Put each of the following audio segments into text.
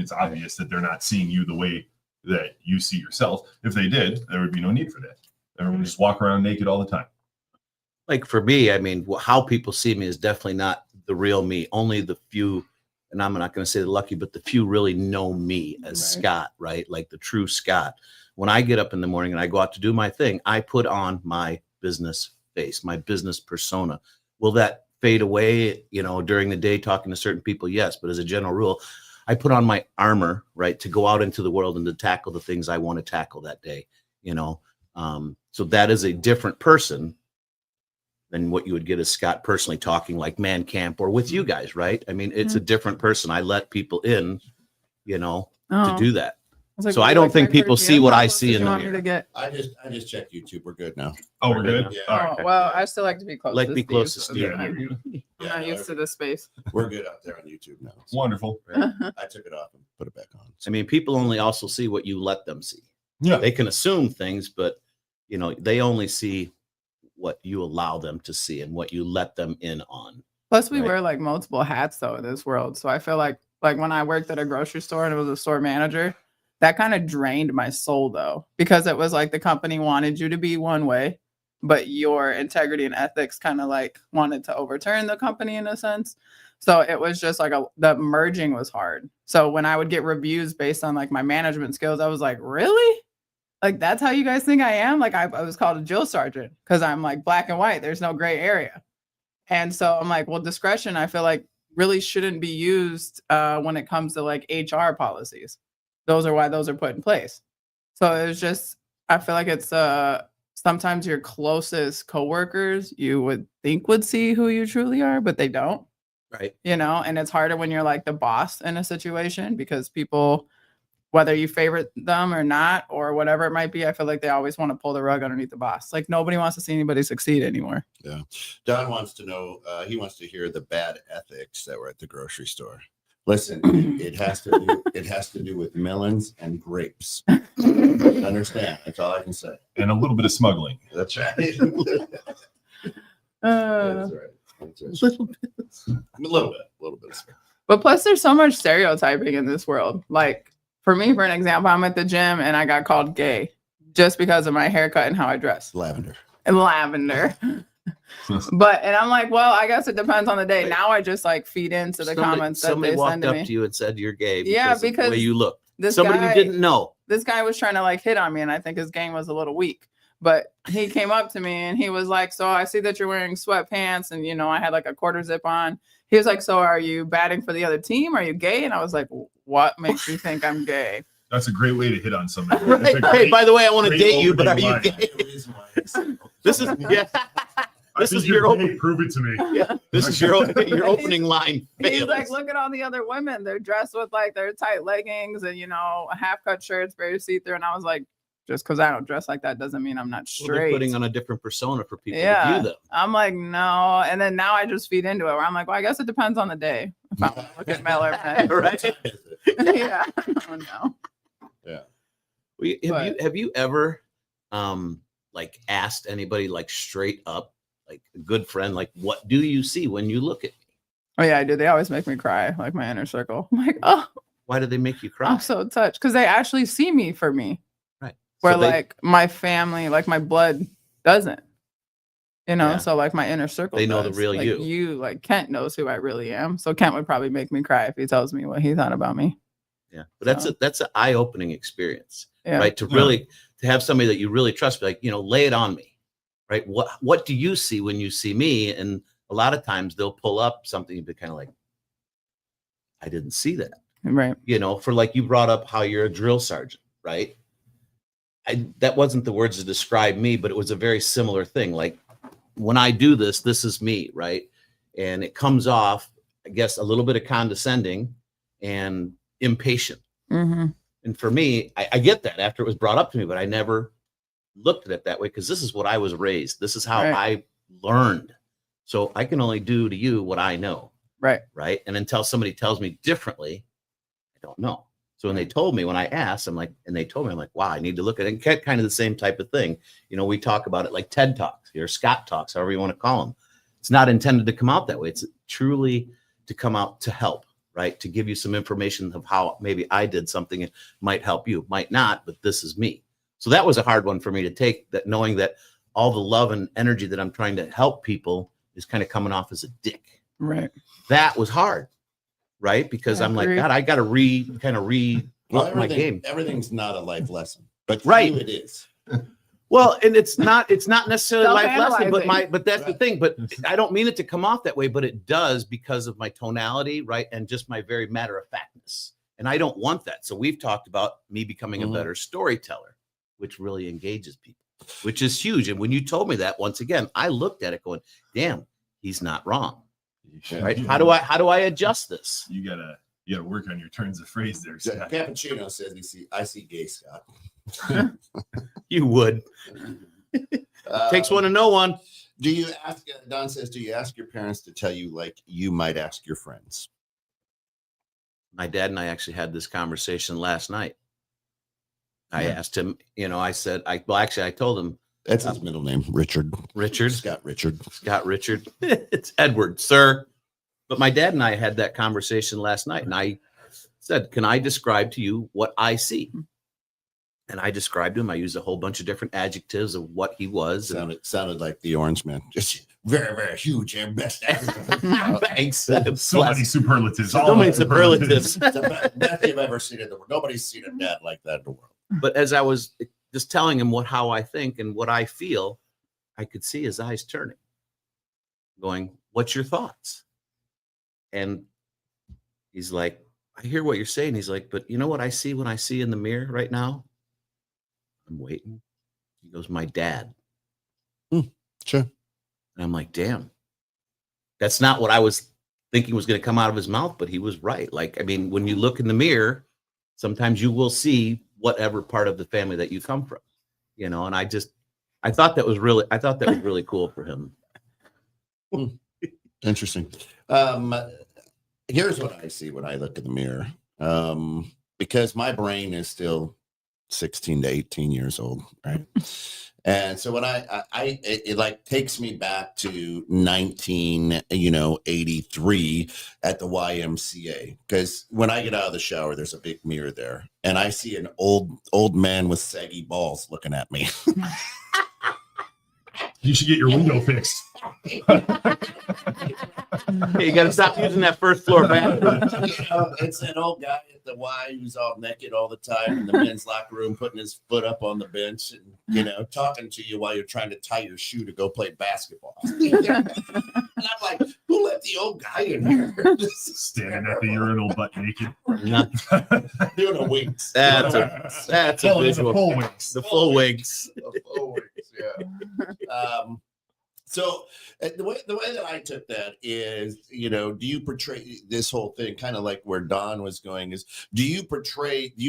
it's obvious that they're not seeing you the way that you see yourself. If they did, there would be no need for that. Everyone would just walk around naked all the time. Like for me, I mean, how people see me is definitely not the real me. Only the few, and I'm not going to say the lucky, but the few really know me as Scott, right? Like the true Scott. When I get up in the morning and I go out to do my thing, I put on my business face, my business persona. Will that fade away, during the day talking to certain people? Yes. But as a general rule, I put on my armor, right, to go out into the world and to tackle the things I want to tackle that day, So that is a different person than what you would get as Scott personally talking like Man Camp or with you guys, right? I mean, it's a different person. I let people in, to do that. So I don't think people see what I see in the mirror. I just checked YouTube. We're good now. Oh, we're good? Yeah. All right. Well, I still like to be close. Like to be close to Steve. I'm not used to this space. We're good out there on YouTube now. So, Wonderful. right? I took it off and put it back on. I mean, people only also see what you let them see. Yeah. They can assume things, but they only see what you allow them to see and what you let them in on. Plus, we wear like multiple hats though in this world. So I feel like when I worked at a grocery store and it was a store manager, that kind of drained my soul though, because it was like the company wanted you to be one way, but your integrity and ethics kind of like wanted to overturn the company in a sense. So it was just like the merging was hard. So when I would get reviews based on like my management skills, I was like, really? Like, that's how you guys think I am? Like, I was called a drill sergeant because I'm like black and white. There's no gray area. And so I'm like, well, discretion, I feel like really shouldn't be used when it comes to like HR policies. Those are why those are put in place. So it was just, I feel like it's sometimes your closest coworkers you would think would see who you truly are, but they don't. Right. And it's harder when you're like the boss in a situation because people, whether you favorite them or not, or whatever it might be, I feel like they always want to pull the rug underneath the boss. Like nobody wants to see anybody succeed anymore. Yeah. Don wants to know, he wants to hear the bad ethics that were at the grocery store. Listen, it has to do with melons and grapes. Understand? That's all I can say. And a little bit of smuggling. That's right. That's right. A little bit. A little bit. But plus there's so much stereotyping in this world. Like for me, for an example, I'm at the gym and I got called gay just because of my haircut and how I dress. Lavender. And I'm like, well, I guess it depends on the day. Now I just like feed into the comments that they send to me. Somebody walked up to you and said you're gay because of the way you look. Somebody you didn't know. This guy was trying to like hit on me and I think his game was a little weak. But he came up to me and he was like, so I see that you're wearing sweatpants and, I had like a quarter zip on. He was like, so are you batting for the other team? Are you gay? And I was like, what makes you think I'm gay? That's a great way to hit on somebody. Right. Hey, by the way, I want to date you, but are you gay? This is This is your opening. Prove it to me. Yeah, this is your opening line. He's like, look at all the other women. They're dressed with like their tight leggings and half cut shirts, very see through. And I was like, just because I don't dress like that doesn't mean I'm not straight. Well, putting on a different persona for people to view them. I'm like, no. And then now I just feed into it where I'm like, well, I guess it depends on the day. If I want to look at male or female. Right. Yeah. Oh, no. Yeah. Have you ever like asked anybody like straight up, like a good friend, like, what do you see when you look at me? Oh yeah, I do. They always make me cry, like my inner circle. I'm like, oh. Why do they make you cry? I'm so touched because they actually see me for me. Right. Where so like my family, like my blood doesn't. Yeah. So like my inner circle. They know does. the real like you. Like Kent knows who I really am. So Kent would probably make me cry if he tells me what he thought about me. Yeah. But that's an eye-opening experience. Yeah. Right. To really to have somebody that you really trust, like, lay it on me. Right. What do you see when you see me? And a lot of times they'll pull up something and be kind of like, I didn't see that. Right. For like you brought up how you're a drill sergeant, right? That wasn't the words to describe me, but it was a very similar thing. Like when I do this is me, right? And it comes off, I guess, a little bit of condescending and impatient. Mm-hmm. And for me, I get that after it was brought up to me, but I never looked at it that way because this is what I was raised. This is how I learned. So I can only do to you what I know. Right. Right. And until somebody tells me differently, I don't know. So when they told me, when I asked, I'm like, wow, I need to look at it. And kind of the same type of thing. We talk about it like TED Talks or Scott Talks, however you want to call them. It's not intended to come out that way. It's truly to come out to help. right? To give you some information of how maybe I did something, it might help you, might not, but this is me. So that was a hard one for me to take, that knowing that all the love and energy that I'm trying to help people is kind of coming off as a dick. Right. That was hard, right? Because I I'm like, agree. God, I got to Well, up my game. everything's not a life lesson, but for Right. you it is. Well, and it's not necessarily a life lesson, Self-analyzing. but that's the Right. thing. But I don't mean it to come off that way, but it does because of my tonality, right? And just my very matter of factness. And I don't want that. So we've talked about me becoming a Mhm. better storyteller, which really engages people, which is huge. And when you told me that, once again, I looked at it going, damn, he's not wrong. Right? How do I adjust this? You gotta work on your turns of phrase there, Scott. Cappuccino says I see gay Scott. You would. Takes one to know one. Do you ask? Don says, do you ask your parents to tell you like you might ask your friends? My dad and I actually had this conversation last night. I asked him, I said, I told him, That's his middle name, Richard. Scott Richard. Scott Richard. It's Edward, sir. But my dad and I had that conversation last night, and I said, can I describe to you what I see? And I described him. I used a whole bunch of different adjectives of what he was. Sounded like the Orange Man. Just very, very huge and best. Thanks. So many superlatives. So all many the superlatives. The best you've ever seen in the world. Nobody's seen a dad like that in the world. But as I was just telling him how I think and what I feel, I could see his eyes turning, going, what's your thoughts? And he's like, I hear what you're saying. He's like, but you know what I see when I see in the mirror right now? I'm waiting. He goes, my dad. Sure. And I'm like, damn. That's not what I was thinking was going to come out of his mouth, but he was right. Like, I mean, when you look in the mirror, sometimes you will see whatever part of the family that you come from, and I thought that was really cool for him. Interesting. Here's what I see when I look in the mirror. Because my brain is still 16 to 18 years old, right? And so when it like takes me back to 1983 at the YMCA, because when I get out of the shower, there's a big mirror there, and I see an old man with saggy balls looking at me. You should get your window fixed. Hey, you got to stop using that first floor bathroom. It's an old guy at the Y who's all naked all the time in the men's locker room, putting his foot up on the bench and, talking to you while you're trying to tie your shoe to go play basketball. And I'm like, who let the old guy in here? Standing at the urinal butt naked. Doing a winks. That's a Oh, there's visual. full wings. The full wigs. The full winks, yeah. So the way that I took that is, do you portray this whole thing kind of like where Don was going is, do you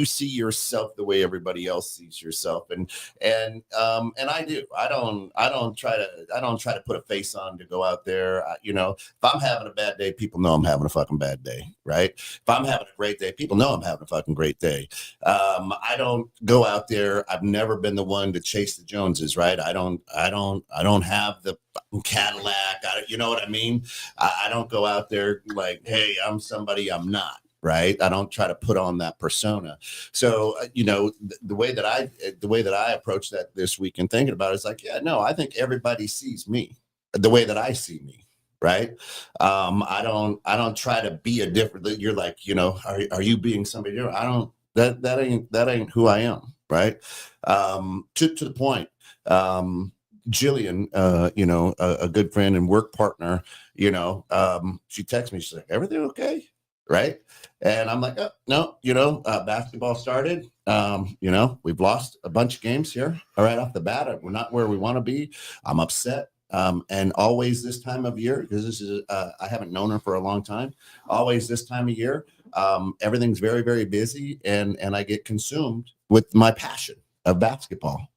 see yourself the way everybody else sees yourself? And I do. I don't try to put a face on to go out there. If I'm having a bad day, people know I'm having a fucking bad day, right? If I'm having a great day, people know I'm having a fucking great day. I don't go out there. I've never been the one to chase the Joneses, right? I don't have the Cadillac. You know what I mean? I don't go out there like, hey, I'm somebody I'm not, right? I don't try to put on that persona. So, the way that I approach that this week and thinking about it is like, yeah, no, I think everybody sees me the way that I see me. Right. I don't try to be a different. You're like, are you being somebody different? I don't, that ain't who I am. Right. To the point. Jillian, a good friend and work partner, she texts me, she's like, everything okay? Right. And I'm like, oh, no, basketball started. We've lost a bunch of games here. All right. Off the bat, we're not where we want to be. I'm upset. And always this time of year, because this is, I haven't known her for a long time. Always this time of year, everything's very, very busy and I get consumed with my passion of basketball.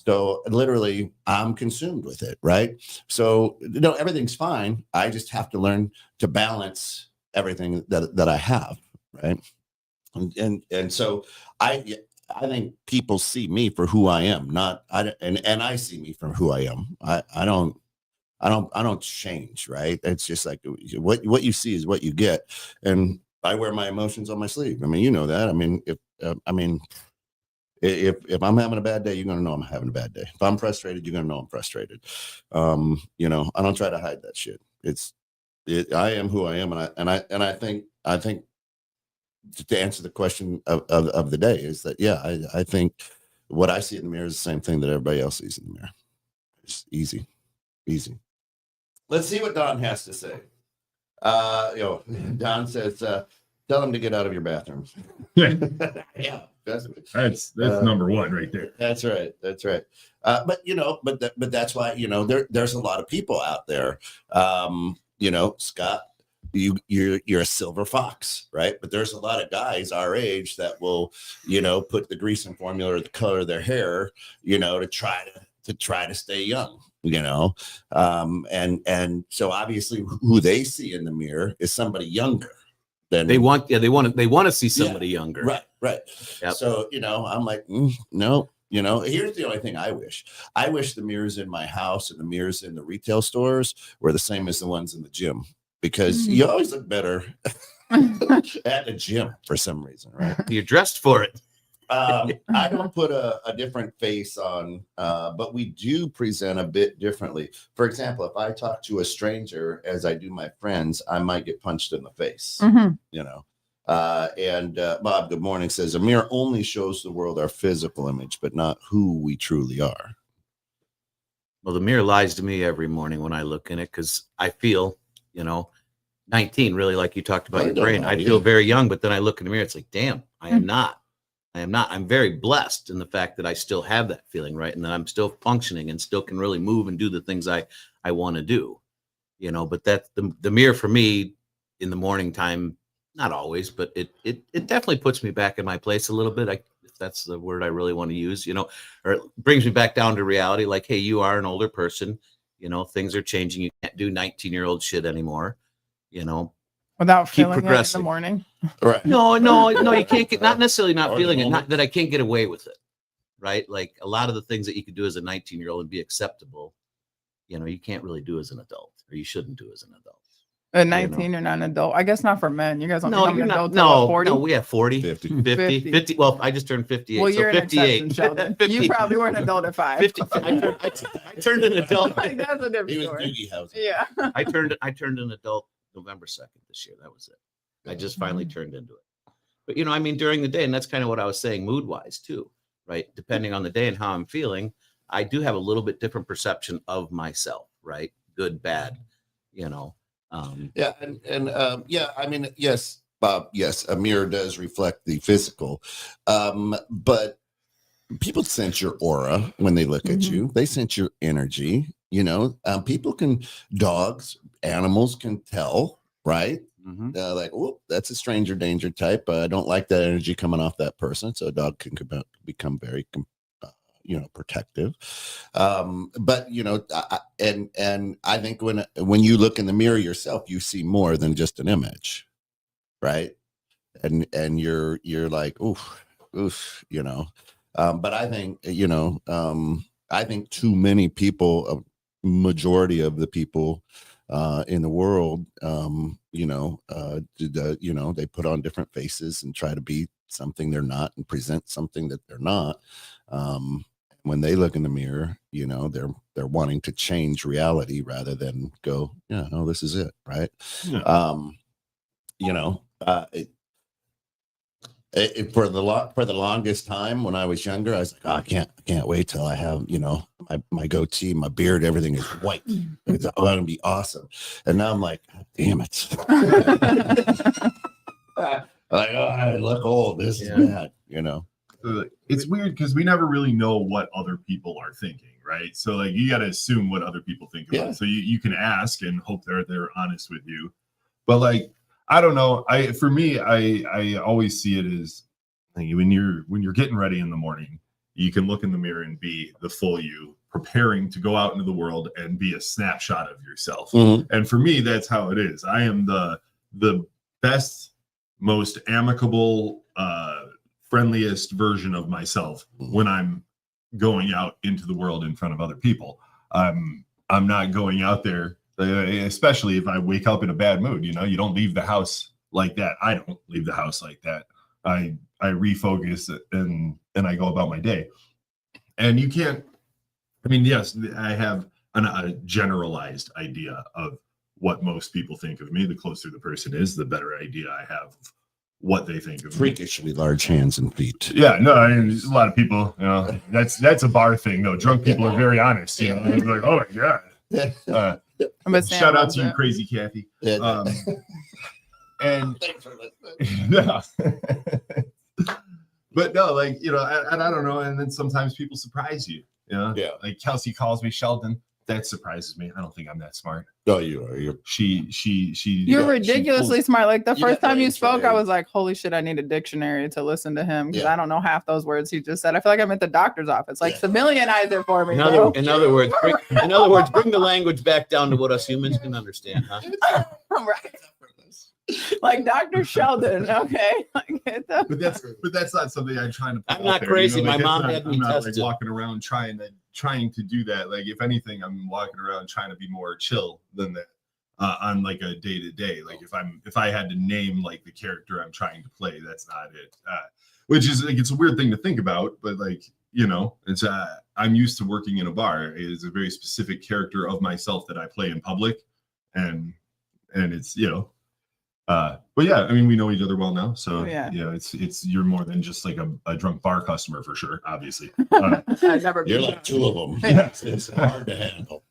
So literally I'm consumed with it. Right. So, everything's fine. I just have to learn to balance everything that I have. Right. And so I think people see me for who I am, and I see me for who I am. I don't change. Right. It's just like what you see is what you get. And I wear my emotions on my sleeve. I mean, you know that. I mean, if I'm having a bad day, you're gonna know I'm having a bad day. If I'm frustrated, you're gonna know I'm frustrated. You know, I don't try to hide that shit. I am who I am, and I think to answer the question of the day is that I think what I see in the mirror is the same thing that everybody else sees in the mirror. It's easy. Let's see what Don has to say. Don says, tell him to get out of your bathrooms. Yeah, that's number one right there. That's right. But that's why, there's a lot of people out there. Scott, you're a silver fox, right? But there's a lot of guys our age that will, put the greasing formula or the color of their hair, to try to stay young. And so obviously who they see in the mirror is somebody younger than they want to see somebody younger. Right. Yep. So, I'm like, no, here's the only thing I wish the mirrors in my house and the mirrors in the retail stores were the same as the ones in the gym, because you always look better at the gym for some reason, right? You're dressed for it. I don't put a different face on, but we do present a bit differently. For example, if I talk to a stranger as I do my friends, I might get punched in the face, And Bob, good morning, says a mirror only shows the world our physical image, but not who we truly are. Well, the mirror lies to me every morning when I look in it, because I feel, 19, really, like you talked about your brain. I feel very young, but then I look in the mirror, it's like, damn, I am not. I'm very blessed in the fact that I still have that feeling, right? And that I'm still functioning and still can really move and do the things I want to do, but that's the mirror for me in the morning time. Not always, but it definitely puts me back in my place a little bit. If that's the word I really want to use, or it brings me back down to reality. Like, hey, you are an older person, things are changing. You can't do 19-year-old shit anymore, Without keep feeling it in progressing. the morning. Right. No, you can't get, not necessarily not feeling it, not that I can't get away with it, right? Like a lot of the things that you could do as a 19-year-old and be acceptable, you can't really do as an adult, or you shouldn't do as an adult. At 19, you're not an adult. I guess not for men. You guys don't become an adult till No, 40? no, we have 40, 50. Well, I just turned 58. Well, you're so an exception, 58. Sheldon. 50. You probably were an adult at 5. 50. I turned an adult. Like, that's a different He was story. Doogie housing. Yeah. I turned an adult November 2nd this year. That was it. I just finally turned into it. But during the day, and that's kind of what I was saying mood wise too, right? Depending on the day and how I'm feeling, I do have a little bit different perception of myself, right? Good, bad, Yes, Bob, yes, a mirror does reflect the physical. But people sense your aura when they look at you. They sense your energy, dogs, animals can tell, right? Like, oh, that's a stranger danger type. I don't like that energy coming off that person. So a dog can become very, protective. But I think when you look in the mirror yourself, you see more than just an image, right? And you're like, oof. But I think, I think too many people, a majority of the people in the world, they put on different faces and try to be something they're not and present something that they're not. When they look in the mirror, they're wanting to change reality rather than go, yeah, no, this is it, right? Yeah. For the longest time when I was younger, I was like, oh, I can't wait till I have, my goatee, my beard, everything is white. It's going to be awesome. And now I'm like, God damn it. Like, oh, I look old. This is bad, It's weird because we never really know what other people are thinking, right? So like you got to assume what other people think about it. So you can ask and hope they're honest with you. But like, I don't know. For me, I always see it as like, when you're getting ready in the morning, you can look in the mirror and be the full you, preparing to go out into the world and be a snapshot of yourself. And for me, that's how it is. I am the best, most amicable, friendliest version of myself when I'm going out into the world in front of other people. I'm not going out there, especially if I wake up in a bad mood. You don't leave the house like that. I don't leave the house like that. I refocus and I go about my day. And you can't, I mean, yes, I have a generalized idea of what most people think of me. The closer the person is, the better idea I have of what they think of me. Freakishly large hands and feet. Yeah, no, I mean, a lot of people, you know, that's a bar thing though. Drunk people are very honest, you know, they're like, oh my God. Shout out to you, crazy Kathy. And Thanks for listening. yeah. But no, like, you know, and I don't know. And then sometimes people surprise you, you know? Yeah. Like Kelsey calls me Sheldon. That surprises me. I don't think I'm that smart. Oh, you are. You're You're ridiculously smart. Like the first time you spoke, right. I was like, holy shit, I need a dictionary to listen to him because Yeah. I don't know half those words he just said. I feel like I'm at the doctor's office. Like, civilianize it for me. In bro. other words, bring the language back down to what us humans can understand, huh? Right. Like Dr. Sheldon, okay? Like, but that's not something I'm trying to put I'm not out there, crazy. you know? My Like, mom that's had not, me I'm not like tested. walking around trying to do that. Like, if anything, I'm walking around trying to be more chill than that on like a day-to-day. Like if I had to name like the character I'm trying to play, that's not it. Which is like, it's a weird thing to think about, but like, you know, it's I'm used to working in a bar. It is a very specific character of myself that I play in public, and it's, you know, but yeah, I mean, we know each other well now, so Yeah. it's you're more than just like a drunk bar customer for sure, obviously. I've never You're been like two of them. Yeah. It's hard to handle.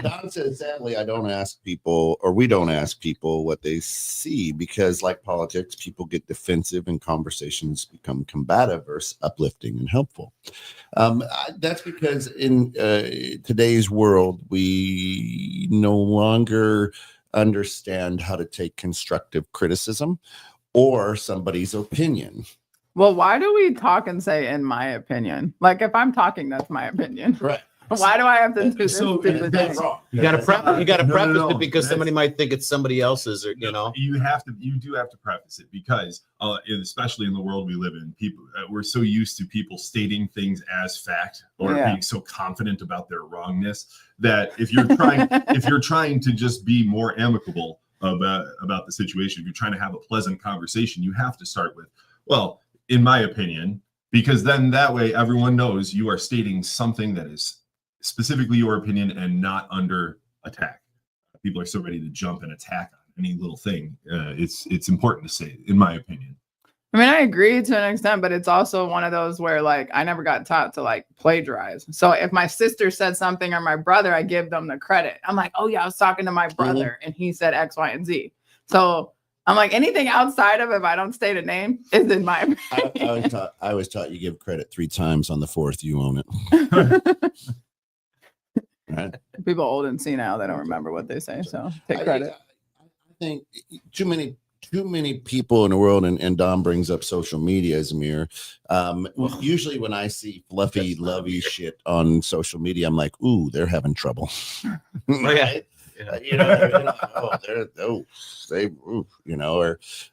Don says, sadly, I don't ask people, or we don't ask people what they see, because like politics, people get defensive and conversations become combative versus uplifting and helpful. That's because in today's world, we no longer understand how to take constructive criticism or somebody's opinion. Well, why do we talk and say, in my opinion? Like, if I'm talking, that's my opinion. Right. Why do I have to do this? So, stupid that's thing? wrong. You got to preface No, it because that's- somebody might think it's somebody else's, or you know. You do have to preface it because especially in the world we live in, people we're so used to people stating things as fact or Yeah. being so confident about their wrongness that if you're trying to just be more amicable about the situation, if you're trying to have a pleasant conversation, you have to start with, well, in my opinion, because then that way everyone knows you are stating something that is specifically your opinion and not under attack. People are so ready to jump and attack on any little thing. It's important to say, in my opinion. I mean, I agree to an extent, but it's also one of those where, like, I never got taught to like plagiarize. So if my sister said something or my brother, I give them the credit. I'm like, oh yeah, I was talking to my brother and he said X, Y, and Z. So I'm like, anything outside of, if I don't state a name, is in my opinion. I was taught you give credit 3 times, on the 4th you own it. Right. People old and senile, they don't remember what they say, so take credit. I think too many people in the world, and Don brings up social media as a mirror. Usually when I see fluffy, lovey shit on social media, I'm like, ooh, they're having trouble. Right? Or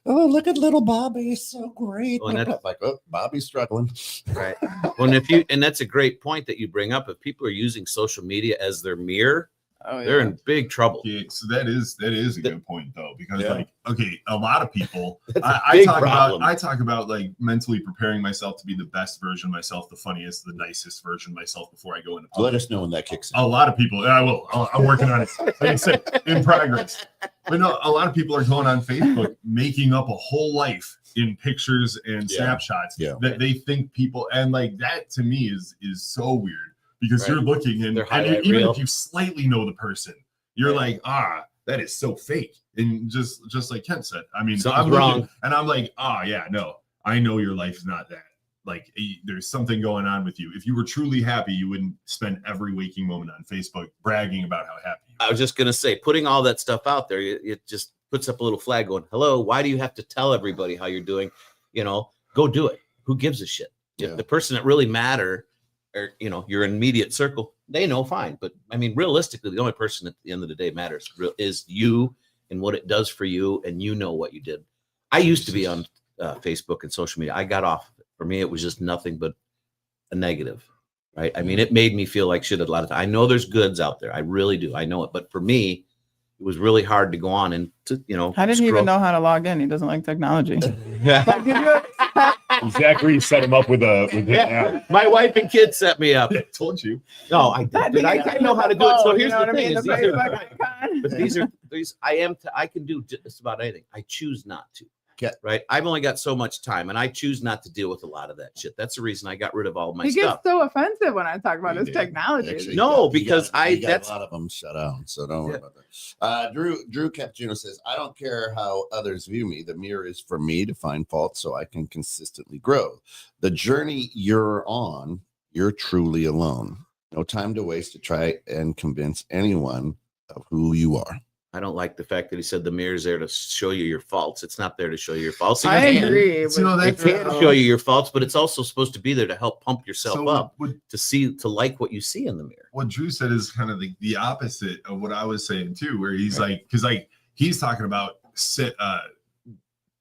oh, look at little Bobby, he's so great. Well, and that's like, oh, Bobby's struggling. Right. Well, and that's a great point that you bring up. If people are using social media as their mirror, Oh yeah. they're in big trouble. Yeah, so that is a good point though, because Yeah. like, okay, a lot of people That's a I big talk problem. about like mentally preparing myself to be the best version of myself, the funniest, the nicest version of myself before I go into Let public. us know when that kicks in. A lot of people, I will. I'm working on it. Like I said, in progress. But no, a lot of people are going on Facebook making up a whole life in pictures and Yeah. snapshots Yeah. that they think people, and like that to me is so weird, because Right. you're looking Their and highlight even reel. if you slightly know the person, you're Right. like, that is so fake. And just like Kent said, I mean, Something's I'm looking, wrong. and I'm like, yeah, no, I know your life's not that. Like, there's something going on with you. If you were truly happy, you wouldn't spend every waking moment on Facebook bragging about how happy you are. I was just gonna say, putting all that stuff out there, it just puts up a little flag going, hello, why do you have to tell everybody how you're doing? Go do it. Who gives a shit? Yeah. If the person that really matter, or your immediate circle, they know, fine. But I mean, realistically, the only person at the end of the day matters is you and what it does for you, and what you did. I used to be on Facebook and social media. I got off of it. For me, it was just nothing but a negative, right? I mean, it made me feel like shit a lot of times. I know there's goods out there. I really do. I know it. But for me, it was really hard to go on and to, I didn't even know how to log in. He doesn't like technology. Like, did you- Zachary set him up with an app. My wife and kids set me up. I told you. No, I did. I know how to do it. So here's the thing: is I can do just about anything. I choose not to. Okay. Right. I've only got so much time, and I choose not to deal with a lot of that shit. That's the reason I got rid of all my He stuff. gets so offensive when I talk about his technology. Actually, No, you because got a lot of them shut down, so don't worry about that. Drew Cappuccino says, I don't care how others view me. The mirror is for me to find faults so I can consistently grow. The journey you're on, you're truly alone. No time to waste to try and convince anyone of who you are. I don't like the fact that he said the mirror's there to show you your faults. It's not there to show you your faults. I agree. So, no, It can show you your faults, but it's also supposed to be there to help pump yourself So up what- to like what you see in the mirror. What Drew said is kind of the opposite of what I was saying too, where he's like, because he's talking about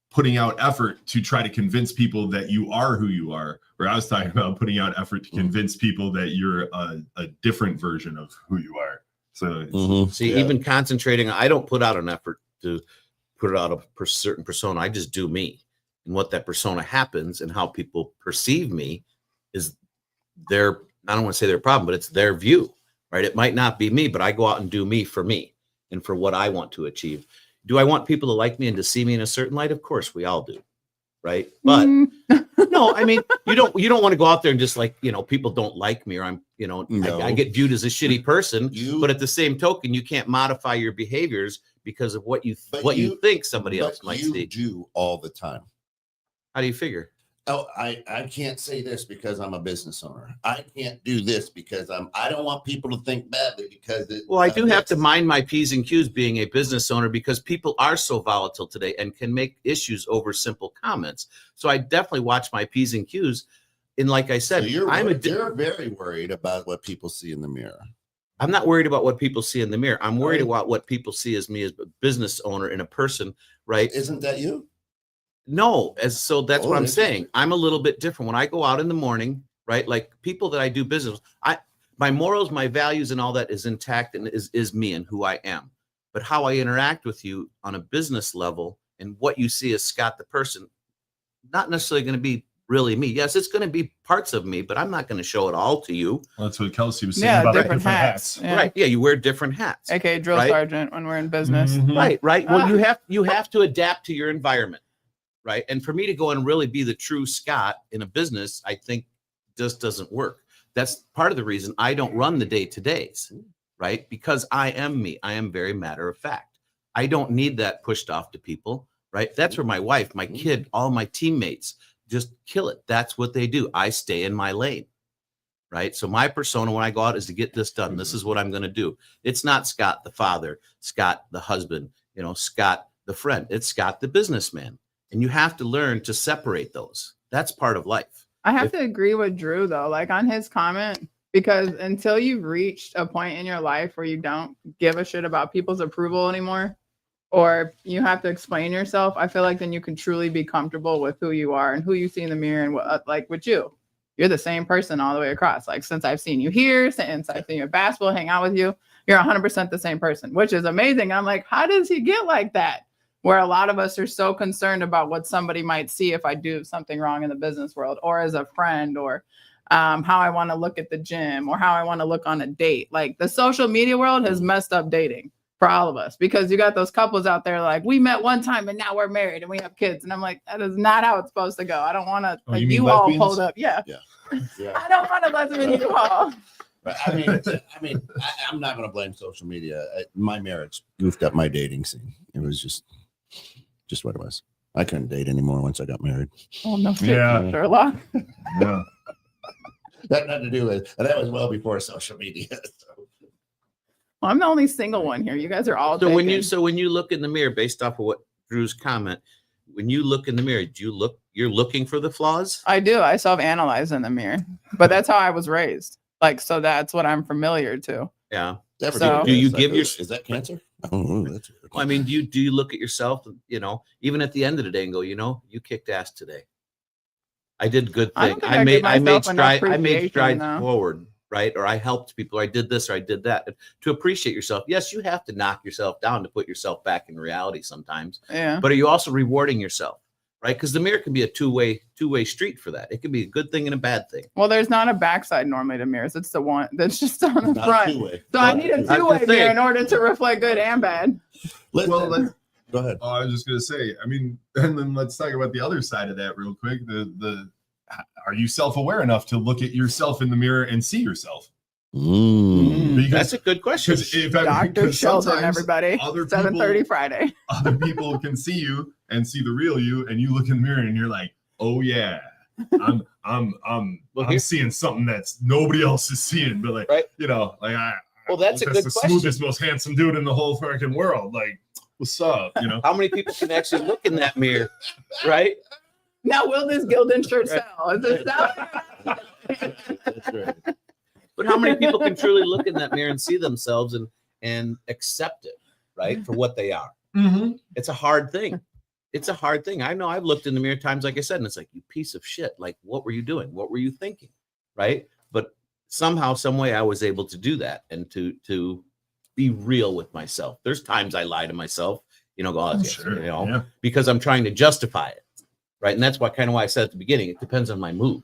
putting out effort to try to convince people that you are who you are, where I was talking about putting out effort to convince people that you're a different version of who you are. So See, even concentrating, I don't put out an effort to put it out a certain persona. I just do me, and what that persona happens and how people perceive me is their, I don't want to say their problem, but it's their view, right? It might not be me, but I go out and do me and for what I want to achieve. Do I want people to like me and to see me in a certain light? Of course, we all do, right? But no, I mean, you don't want to go out there and just like, people don't like me, or I'm, I get viewed as a shitty person. But at the same token, you can't modify your behaviors because of what you think somebody else might see. You do all the time. How do you figure? Oh, I can't say this because I'm a business owner. I can't do this because I don't want people to think badly because I do have to mind my P's and Q's being a business owner because people are so volatile today and can make issues over simple comments. So I definitely watch my P's and Q's. And like I said, so you're very worried about what people see in the mirror. I'm not worried about what people see in the mirror. I'm worried about what people see as me as a business owner and a person, right? Isn't that you? No, so that's what I'm saying. I'm a little bit different when I go out in the morning, right? Like people that I do business with, my morals, my values, and all that is intact and is me and who I am. But how I interact with you on a business level and what you see as Scott the person, not necessarily going to be really me. Yes, it's going to be parts of me, but I'm not going to show it all to you. Well, that's what Kelsey was saying about different hats. Yeah. Right? Yeah, you wear different hats. AKA drill sergeant when we're in business. Mhm. Right. Well, you have to adapt to your environment. Right. And for me to go and really be the true Scott in a business, I think just doesn't work. That's part of the reason I don't run the day-to-days, right? Because I am me. I am very matter of fact. I don't need that pushed off to people, right? That's where my wife, my kid, all my teammates just kill it. That's what they do. I stay in my lane, right? So my persona when I go out is to get this done. This is what I'm going to do. It's not Scott the father, Scott the husband, Scott the friend. It's Scott the businessman. And you have to learn to separate those. That's part of life. I have to agree with Drew, though, like on his comment, because until you've reached a point in your life where you don't give a shit about people's approval anymore, or you have to explain yourself, I feel like then you can truly be comfortable with who you are and who you see in the mirror. And what, like with you're the same person all the way across. Like since I've seen you here, since I've seen you at basketball, hang out with you, you're 100% the same person, which is amazing. I'm like, how does he get like that? Where a lot of us are so concerned about what somebody might see if I do something wrong in the business world or as a friend or how I want to look at the gym or how I want to look on a date. Like the social media world has messed up dating for all of us because you got those couples out there like we met one time and now we're married and we have kids. And I'm like, that is not how it's supposed to go. I don't want to you all lesbians? pulled up. Yeah. I don't want to lesbian you all. But I'm not going to blame social media. My marriage goofed up my dating scene. It was just what it was. I couldn't date anymore once I got married. Oh no, shit, Yeah. Sherlock. Yeah. That had nothing to do with, and that was well before social media. So. Well, I'm the only single one here. You guys are all. So when taken. you look in the mirror, based off of what Drew's comment, when you look in the mirror, you're looking for the flaws? I do. I self-analyze in the mirror, but that's how I was raised. Like, so that's what I'm familiar to. Yeah. So- Do you give your? Is that cancer? Oh, that's I mean, do you look at yourself, even at the end of the day and go, you kicked ass today. I did good I thing. don't think I give I made myself enough strides appreciation, though. forward. right? Or I helped people, or I did this, or I did that. To appreciate yourself. Yes, you have to knock yourself down to put yourself back in reality sometimes. Yeah. But are you also rewarding yourself? Right? Because the mirror can be a two-way street for that. It can be a good thing and a bad thing. Well, there's not a backside normally to mirrors. It's the one that's just on the Not front. two-way. So I need a That's the two-way thing. mirror in order to reflect good and bad. Well, let's, Go ahead. oh, I was just gonna say, I mean, and then let's talk about the other side of that real quick. Are you self-aware enough to look at yourself in the mirror and see yourself? That's a good question. Dr. Sheldon, sometimes everybody. other 7:30 Friday. Other people can see you and see the real you, and you look in the mirror and you're like, oh yeah, I'm seeing something that's nobody else is seeing. But like, right. you know, like that's a good the question. smoothest, most handsome dude in the whole fucking world. Like, what's up? You know. How many people can actually look in that mirror, right? Now, will this Gildan shirt sell? Is it selling? That's right. But how many people can truly look in that mirror and see themselves and accept it, right, for what they are? Mm-hmm. It's a hard thing. It's a hard thing. I know I've looked in the mirror times, like I said, and it's like, you piece of shit. Like, what were you doing? What were you thinking? Right. But somehow, some way I was able to do that and to be real with myself. There's times I lie to myself, you know, go, oh, Sure. you know, Yeah. because I'm trying to justify it. Right. And that's why I said at the beginning, it depends on my mood.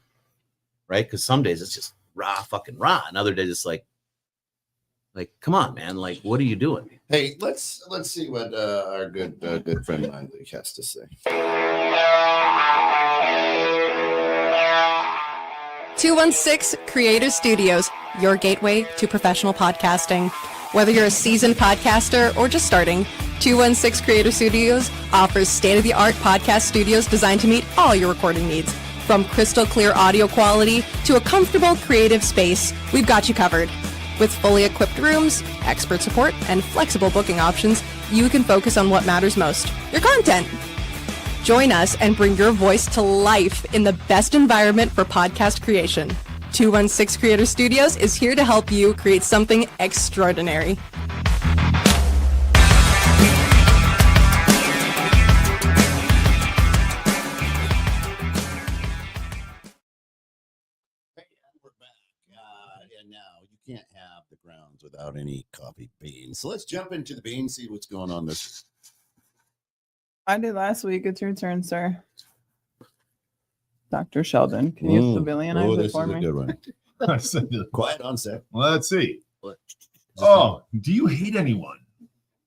Right. Because some days it's just fucking raw. And other days it's like, come on, man. Like, what are you doing? Hey, let's see what our good friend Miley has to say. 216 Creator Studios, your gateway to professional podcasting. Whether you're a seasoned podcaster or just starting, 216 Creator Studios offers state-of-the-art podcast studios designed to meet all your recording needs. From crystal clear audio quality to a comfortable creative space, we've got you covered. With fully equipped rooms, expert support, and flexible booking options, you can focus on what matters most, your content. Join us and bring your voice to life in the best environment for podcast creation. 216 Creator Studios is here to help you create something extraordinary. We're back. And now you can't have the grounds without any coffee beans. So let's jump into the beans, see what's going on this. I did last week. It's your turn, sir. Dr. Sheldon, can you civilianize it for This is me? a good one. I said, Quiet on set. let's see. Oh, do you hate anyone?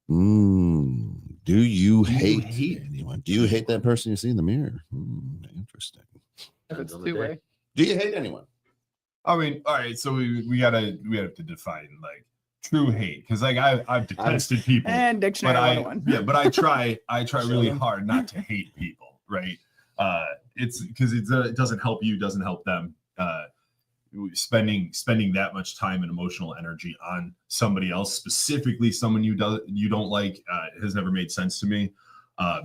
Do you hate hate- anyone? Do you hate that person you see in the mirror? Interesting. If it's two-way. Do you hate anyone? I mean, all right. So we have to define like true hate, because like I've detested people, And dictionary but 101. but I try really hard not to hate people, right? It's because it doesn't help you, doesn't help them. Spending that much time and emotional energy on somebody else, specifically someone you don't like, has never made sense to me.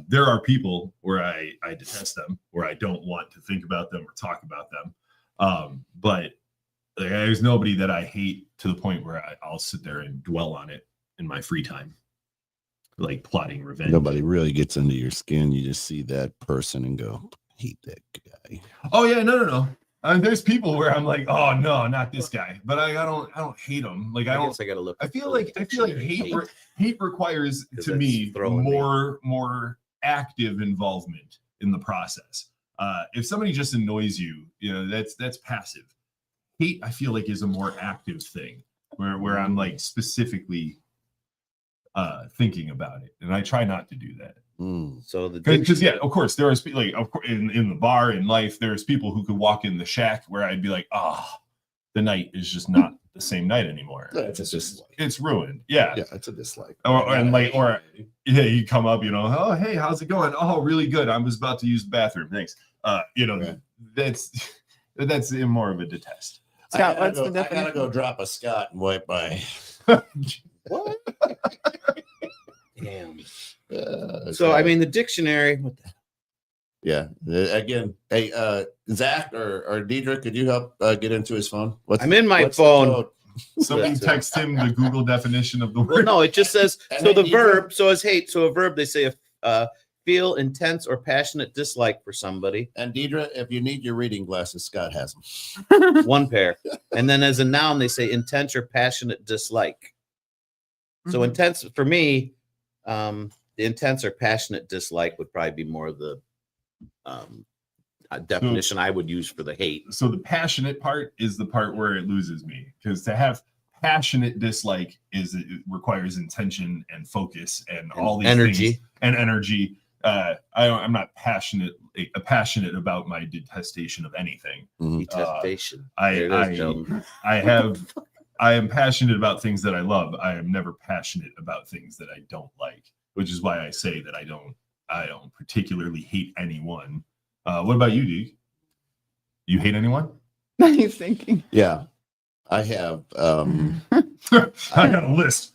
There are people where I detest them, where I don't want to think about them or talk about them. But there's nobody that I hate to the point where I'll sit there and dwell on it in my free time, like plotting revenge. Nobody really gets under your skin. You just see that person and go, hate that guy. Oh yeah, no. There's people where I'm like, oh no, not this guy. But I don't hate him. Like I guess I gotta look. I feel like hate requires Because to that's me throwing me. more active involvement in the process. If somebody just annoys you, you know, that's passive. Hate, I feel like, is a more active thing where I'm like specifically thinking about it, and I try not to do that. So Because yeah, of course there is like, of course, in the bar in life, there's people who could walk in the shack where I'd be like, the night is just not the same night anymore. It's a dislike. It's ruined. Yeah. Yeah, it's a dislike. Or yeah, you come up, you know, oh hey, how's it going? Oh, really good. I was about to use the bathroom. Thanks. You know, Right. that's more of a detest. Scott, what's the I gotta definition? go drop a Scott and wipe my. what? Damn. So So I mean, the dictionary. What the, yeah. Again, hey, Zach or Deidre, could you help get into his phone? I'm in my what's the phone. code? Somebody That's it. text him the Google definition of the well, word. no, it just says And so. The then verb. So as hate. So a verb. They say feel intense or passionate dislike for somebody. And Deidre, if you need your reading glasses, Scott has them. One pair. And then as a noun, they say intense or passionate dislike. So intense for me, the intense or passionate dislike would probably be more of the definition I would use for the hate. So the passionate part is the part where it loses me, because to have passionate dislike it requires intention and focus and all these energy things, and energy. I'm not passionate about my detestation of anything. Detestation. I am passionate about things that I love. I am never passionate about things that I don't like, which is why I say that I don't particularly hate anyone. What about you, Deke? You hate anyone? He's thinking. Yeah, I have. I got a list.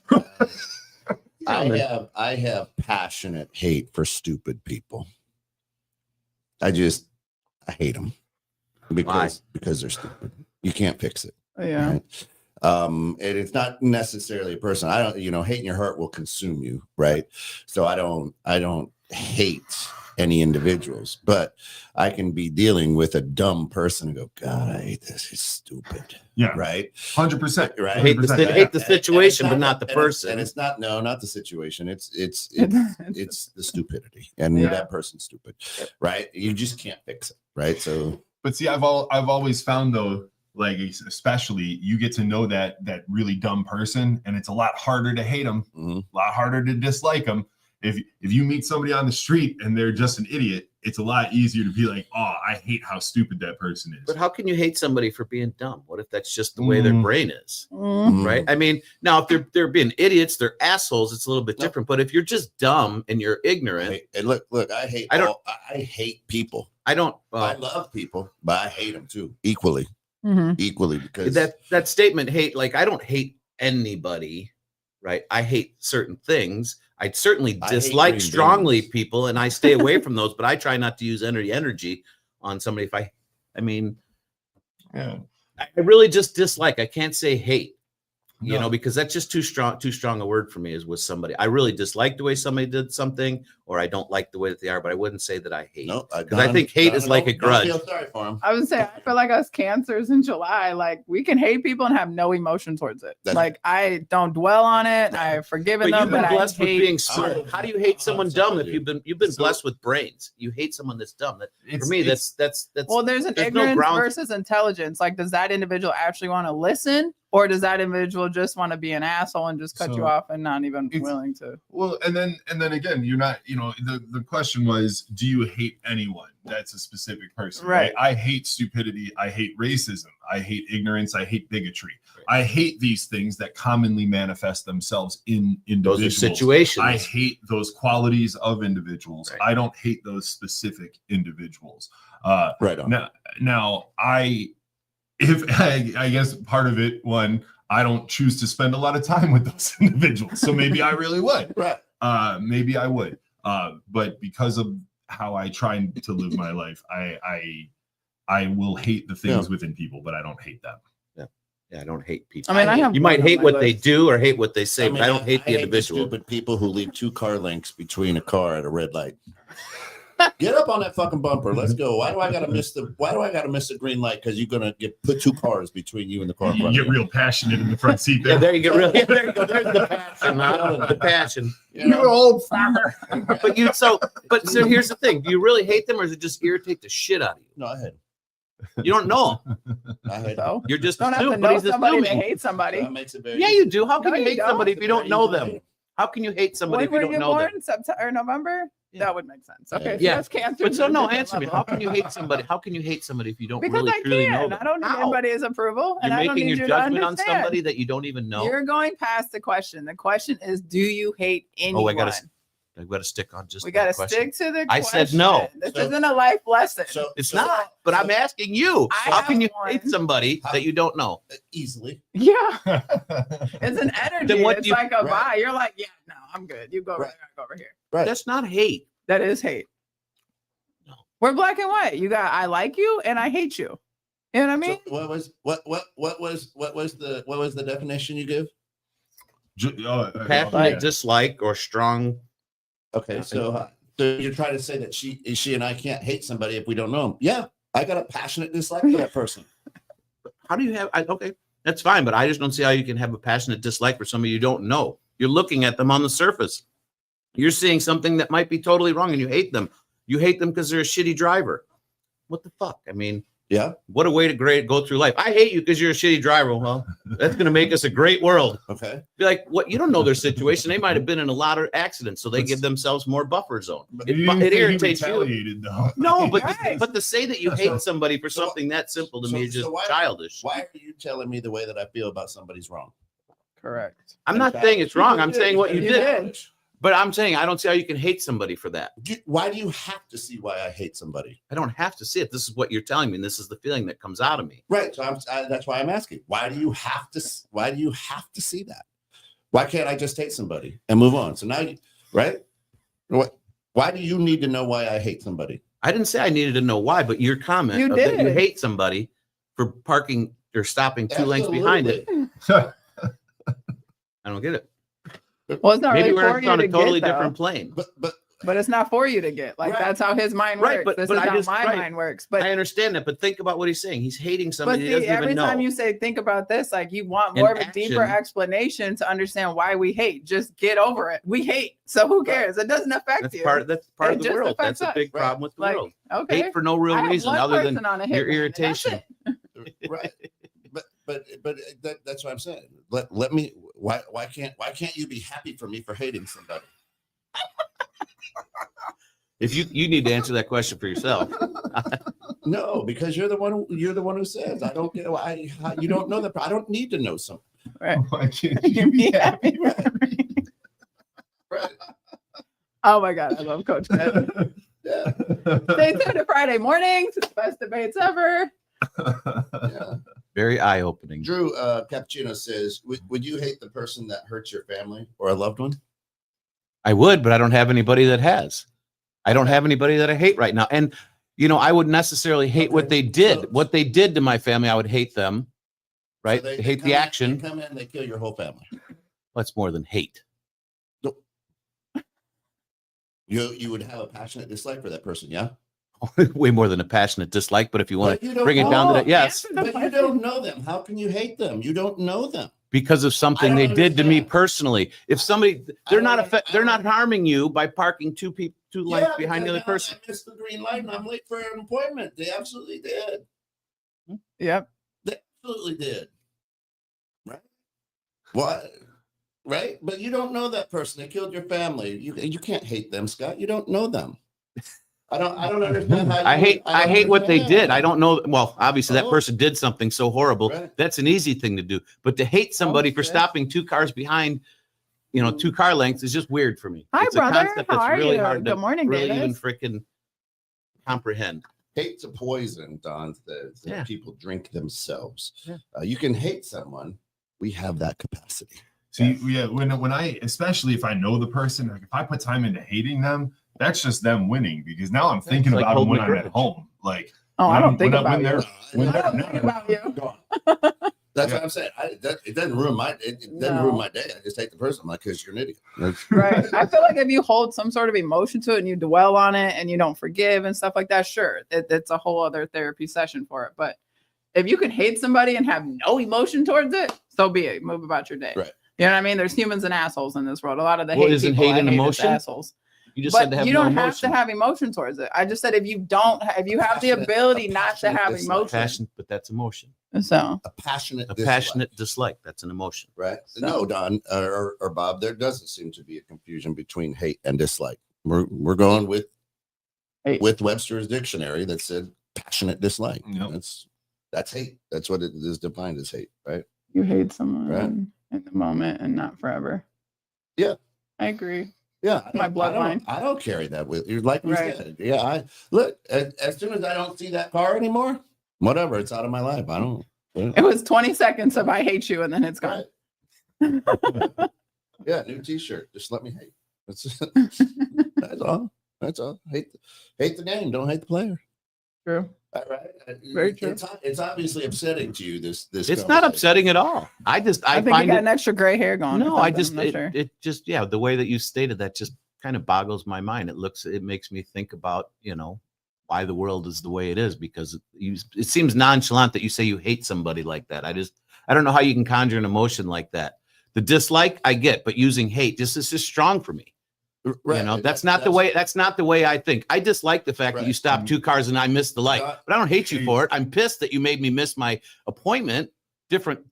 I have passionate hate for stupid people. I hate them because they're stupid. You can't fix it. Yeah. Right? And it's not necessarily a person. I don't, hate in your heart will consume you, right? So I don't hate any individuals, but I can be dealing with a dumb person and go, God, I hate this. It's stupid. Yeah. Right. 100%. Right. I hate the situation, but not the person. And it's not the situation. It's the stupidity, and that person's stupid. Right. You just can't fix it. Right. So, but see, I've always found though, like especially you get to know that really dumb person, and it's a lot harder to hate them, a lot harder to dislike them. If you meet somebody on the street and they're just an idiot, it's a lot easier to be like, oh, I hate how stupid that person is. But how can you hate somebody for being dumb? What if that's just the way their brain is? Mm-hmm. Right? I mean, now if they're being idiots, they're assholes, it's a little bit different. But if you're just dumb and you're ignorant, and look, I hate people. I don't. I love people, but I hate them too, equally, because that statement, hate. Like I don't hate anybody, right? I hate certain things. I certainly dislike strongly people, and I stay away from those. But I try not to use energy on somebody. I really just dislike. I can't say hate, because that's just too strong a word for me. Is with somebody, I really dislike the way somebody did something, or I don't like the way that they are. But I wouldn't say that I hate. No, because I think hate is like a grudge. Feel sorry for him. I would say I feel like us Cancers in July, like we can hate people and have no emotion towards it. Like I don't dwell on it. I've forgiven them, but blessed I hate. With being smart. How do you hate someone dumb if you've been blessed with brains? You hate someone that's dumb. For me, that's well, there's ignorance versus intelligence. Like, does that individual actually want to listen? Or does that individual just want to be an asshole and just cut you off and not even willing to? Well, and then again, you're not, the question was, do you hate anyone? That's a specific person, right? I hate stupidity. I hate racism. I hate ignorance. I hate bigotry. Right. I hate these things that commonly manifest themselves in individuals. Those are situations. I hate those qualities of individuals. Right. I don't hate those specific individuals. Right on. Now I guess part of it, I don't choose to spend a lot of time with those individuals. So maybe I really would. Right. Maybe I would. But because of how I try to live my life, I will hate the things within people, but I don't hate them. Yeah, I don't hate people. I mean, you might hate what they do or hate what they say, but I don't hate the individual. Stupid people who leave 2 car lengths between a car at a red light. Get up on that fucking bumper. Let's go. Why do I gotta miss the green light? Because you're gonna put 2 cars between you and the car. You get real passionate in the front seat there. Yeah, there you get real. There you go. There's the passion. The passion. You're old farmer. But so here's the thing: do you really hate them, or does it just irritate the shit out of you? No, I hate them. You don't know. I hate them. You're just don't have to know somebody to hate somebody. That makes it very you do. How can you hate somebody if you don't know easy. them? How can you hate somebody if When you were don't you know born? them? September or November? Yeah. That would make sense. Okay, Yeah. so that's Cancer. But so no, answer me. How can you hate somebody? How can you hate somebody if you don't because really I truly can. know them? I don't need anybody's approval, and You're I don't making need your you to judgment on understand. somebody that you don't even know. You're going past the question. The question is, do you hate anyone? I got to stick on just. We got to question. stick to the. I question. said no. This isn't a life lesson. It's not. But I'm asking you. How can you hate somebody that you don't know? Easily. Yeah, it's an energy. Then what it's do you- like a vibe. You're like, yeah, no, I'm good. You go over there. I go over here. Right. That's not hate. That is hate. No. We're black and white. You got I like you and I hate you. You know what I mean? So what was the definition you give? Passionate dislike or strong. Okay, so So you're trying to say that she and I can't hate somebody if we don't know them. Yeah, I got a passionate dislike for that person. How do you have? Okay, that's fine, but I just don't see how you can have a passionate dislike for somebody you don't know. You're looking at them on the surface. You're seeing something that might be totally wrong, and you hate them. You hate them because they're a shitty driver. What the fuck? I mean, yeah. What a way to go through life. I hate you because you're a shitty driver. Well, that's going to make us a great world. Okay. Be like, what? You don't know their situation. They might have been in a lot of accidents, so they give themselves more buffer zone. It irritates you. Though. No, but to say that you hate somebody for something that simple to me is just childish. Why are you telling me the way that I feel about somebody's wrong? Correct. I'm not saying it's wrong. I'm saying what you did. But I'm saying I don't see how you can hate somebody for that. Why do you have to see why I hate somebody? I don't have to see it. This is what you're telling me, and this is the feeling that comes out of me. Right. So that's why I'm asking. Why do you have to see that? Why can't I just hate somebody and move on? So now, right? Why do you need to know why I hate somebody? I didn't say I needed to know why, but your comment that you hate somebody for parking or stopping two lengths behind it. I don't get it. Well, it's not Maybe really we're for on you a to totally get, different plane. But it's not for you to get. Like, that's how his mind works. But This is how my mind works. But I understand that. But think about what he's saying. He's hating but somebody he see, doesn't every even know. time you say think about this, like you want more of a deeper explanation to understand why we hate. Just get over it. We hate. So who cares? It doesn't affect you. That's part of the world. That's a big problem with the world. Okay. Hate for no real reason other than your irritation. Right. But that's what I'm saying. Let me. Why can't you be happy for me for hating somebody? If you need to answer that question for yourself. No, because you're the one who says I don't get why you don't know that. I don't need to know something. Right. Why can't you be happy? Right. Oh my God, I love Coach Ed. Yeah. Stay tuned to Friday mornings. It's the best debates ever. Yeah. Very eye-opening. Drew Cappuccino says, would you hate the person that hurts your family or a loved one? I would, but I don't have anybody that has. I don't have anybody that I hate right now. And, I wouldn't necessarily hate what they did. What they did to my family, I would hate them, right? So they hate the action. They come in, they kill your whole family. That's more than hate. You would have a passionate dislike for that person, yeah? Way more than a passionate dislike, but if you want to bring it down to that, yes. But you don't know them. How can you hate them? You don't know them. Because of something they did to me personally. If somebody, they're not harming you by parking two lengths behind the other person. I missed the green light and I'm late for an appointment. They absolutely did. Yep. They absolutely did. Right? What? Right? But you don't know that person. They killed your family. You can't hate them, Scott. You don't know them. I don't understand how I hate what they did. I don't know. Well, obviously that person did something so horrible. Right. That's an easy thing to do. But to hate somebody for stopping two cars behind, 2 car lengths is just weird for me. Hi, it's brother. a concept that's really hard Good morning, really David. even freaking comprehend. Hate's a poison, Don says. Yeah. People drink themselves. Yeah. You can hate someone. We have that capacity. See, yeah, when I, especially if I know the person, like if I put time into hating them, that's just them winning because now I'm thinking about them when I'm at home. Like, I don't think about you. I don't think about you. That's what I'm saying. It doesn't ruin my ruin my day. I just hate the person. I'm like, because you're an idiot. Right. I feel like if you hold some sort of emotion to it and you dwell on it and you don't forgive and stuff like that, sure, it's a whole other therapy session for it. But if you can hate somebody and have no emotion towards it, so be it. Move about your day. Right. You know what I mean? There's humans and assholes in this world. A lot of the Isn't hate an emotion? Assholes. You just but said to have you don't no have to emotion. have emotion towards it. I just said if you have the ability not to have emotion. But that's emotion. So a passionate dislike. That's an emotion. Right. So. No, Don or Bob, there doesn't seem to be a confusion between hate and dislike. We're going with hate. With Webster's dictionary that said passionate dislike. Yep. That's hate. That's what it is defined as hate, right? You hate someone in the moment and not forever. Yeah. I agree. Yeah, my bloodline. I don't carry that with you, like we said. Yeah, I look as soon as I don't see that car anymore, whatever, it's out of my life. I don't. It was 20 seconds of I hate you, and then it's gone. Right. Yeah, new T-shirt. Just let me hate. That's all. That's all. Hate the game. Don't hate the player. True. All right. Very true. It's obviously upsetting to you. This. It's not upsetting at all. I think you got an extra gray hair going. No, it just the way that you stated that just kind of boggles my mind. It makes me think about, why the world is the way it is, because it seems nonchalant that you say you hate somebody like that. I don't know how you can conjure an emotion like that. The dislike I get, but using hate is just strong for me. Right. That's not the way I think. I dislike the fact that you stopped 2 cars and I missed the light, but I don't hate you for it. I'm pissed that you made me miss my appointment. Different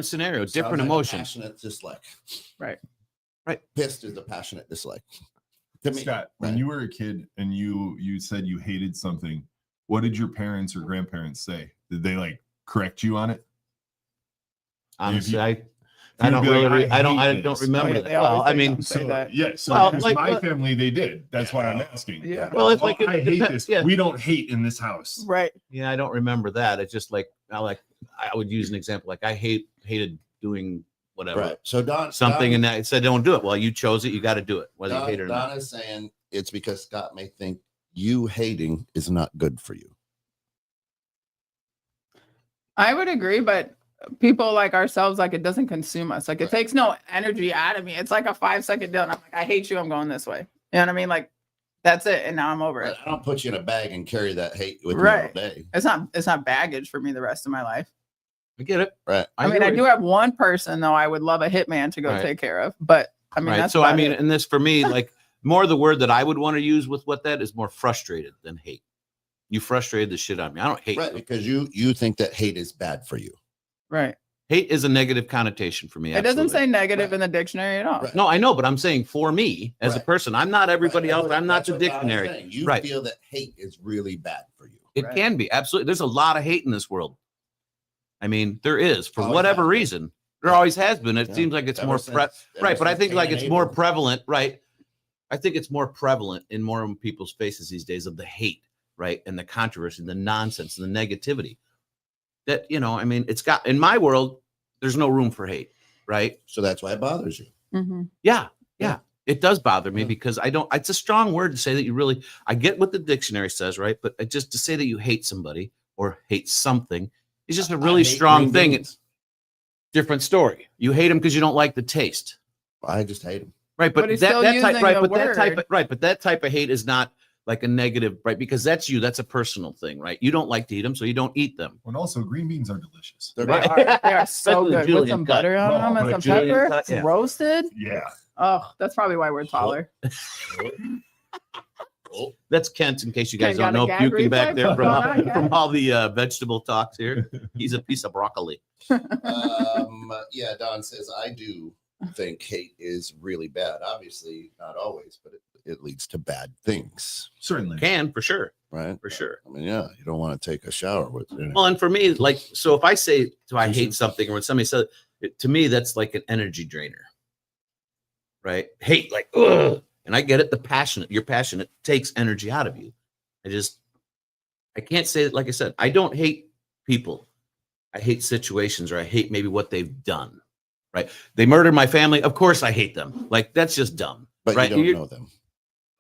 scenario, different emotions. Passionate dislike. Right. Pissed is a passionate dislike. To me, Scott, when you were a kid and you said you hated something, what did your parents or grandparents say? Did they like correct you on it? Honestly, I don't remember that. Well, I mean, So Well, my family, they did. That's why I'm asking. Yeah. Well, it's like I hate this. Yeah. We don't hate in this house. Right. Yeah, I don't remember that. It's just like I would use an example. Like I hated doing whatever. right. So Something and that it said don't do it. Well, you chose it, you got to do it, whether you hate it or not. Donna's saying it's because Scott may think you hating is not good for you. I would agree, but people like ourselves, like it doesn't consume us. Like it takes no energy out of me. It's like a 5-second deal. And I'm like, I hate you. I'm going this way. You know what I mean? Like that's it. And now I'm over it. I don't put you in a bag and carry that hate with me all day. It's not baggage for me the rest of my life. I get it. Right. I mean, I do have one person though I would love a hitman to go take care of. But I mean, that's so I mean, and this for me, like more the word that I would want to use with what that is more frustrated than hate. You frustrated the shit out of me. I don't hate you. Because you think that hate is bad for you. Right. Hate is a negative connotation for me. It doesn't say negative in the dictionary at all. Right. No, I know, but I'm saying for me as a person, I'm not everybody else. I'm not the dictionary. You feel that hate is really bad for you. It can be. Absolutely. There's a lot of hate in this world. I mean, there is for whatever reason. There always has been. It seems like it's more right, but I think like it's more prevalent, right? I think it's more prevalent in more people's faces these days of the hate, right? And the controversy, the nonsense, and the negativity. That, I mean, it's got in my world, there's no room for hate, right? So that's why it bothers you. Mm-hmm. Yeah. It does bother me because it's a strong word to say that you really, I get what the dictionary says, right? But just to say that you hate somebody or hate something is just a really strong thing. It's different story. You hate them because you don't like the taste. I just hate them. Right. But that type of hate is not like a negative, right? Because that's a personal thing, right? You don't like to eat them, so you don't eat them. And also green beans are delicious. They are so good with some butter on them and some pepper, roasted. Yeah. Oh, that's probably why we're taller. That's Kent, in case you guys don't know, puking back there from all the vegetable talks here. He's a piece of broccoli. Yeah, Don says, I do think hate is really bad. Obviously, not always, but it leads to bad things. Certainly. Can, for sure. Right? For sure. I mean, yeah, you don't want to take a shower with it. Well, and for me, like, so if I say, I hate something, or when somebody says it, to me, that's like an energy drainer. Right? Hate, like, ugh. And I get it. You're passionate takes energy out of you. I can't say it. Like I said, I don't hate people. I hate situations, or I hate maybe what they've done. Right? They murdered my family. Of course I hate them. Like, that's just dumb. But right? You don't know them.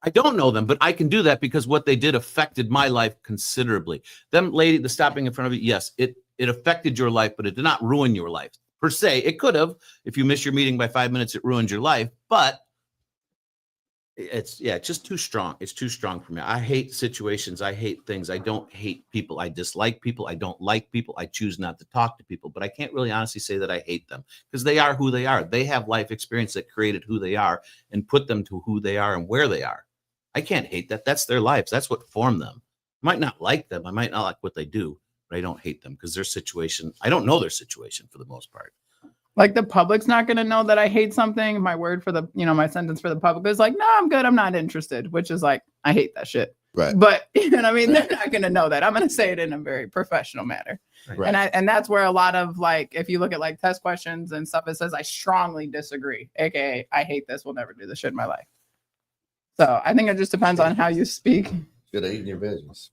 I don't know them, but I can do that because what they did affected my life considerably. The stopping in front of you, yes, it affected your life, but it did not ruin your life per se. It could have. If you miss your meeting by 5 minutes, it ruined your life, but it's just too strong. It's too strong for me. I hate situations. I hate things. I don't hate people. I dislike people. I don't like people. I choose not to talk to people, but I can't really honestly say that I hate them because they are who they are. They have life experience that created who they are and put them to who they are and where they are. I can't hate that. That's their lives. That's what formed them. I might not like them. I might not like what they do, but I don't hate them because their situation, I don't know their situation for the most part. Like the public's not going to know that I hate something. My word for the, my sentence for the public is like, no, I'm good. I'm not interested, which is like, I hate that shit. Right. But they're not going to know that. I'm going to say it in a very professional manner. Right. And that's where a lot of like, if you look at like test questions and stuff, it says, I strongly disagree. AKA, I hate this. Will never do this shit in my life. So I think it just depends on how you speak. Good at eating your veggies.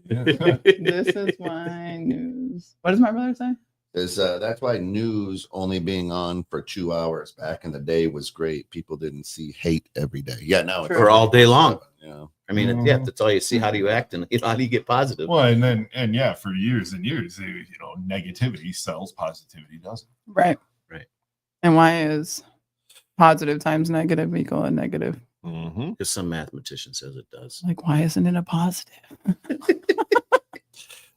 This is why news. What does my brother say? That's why news only being on for 2 hours back in the day was great. People didn't see hate every day. Yeah, now for all day long. Yeah, I mean, that's all you see. How do you act, and how do you get positive? Well, and for years and years, negativity sells, positivity doesn't. Right. And why is positive times negative equal a negative? because some mathematician says it does. Like, why isn't it a positive?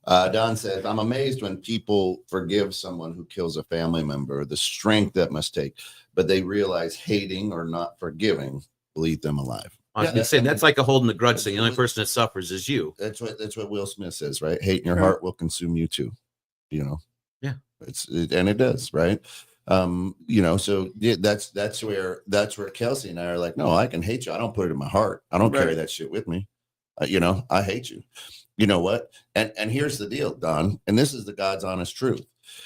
Don says, I'm amazed when people forgive someone who kills a family member, the strength that must take, but they realize hating or not forgiving will eat them alive. I was going to say, that's like a holding the grudge thing. The only person that suffers is you. That's what Will Smith says, right? Hate in your heart will consume you too. You know? Yeah. And it does, right? You know, so yeah, that's where Kelsey and I are like, no, I can hate you. I don't put it in my heart. I don't carry that shit with me. You know, I hate you. You know what? And here's the deal, Don, and this is the God's honest truth.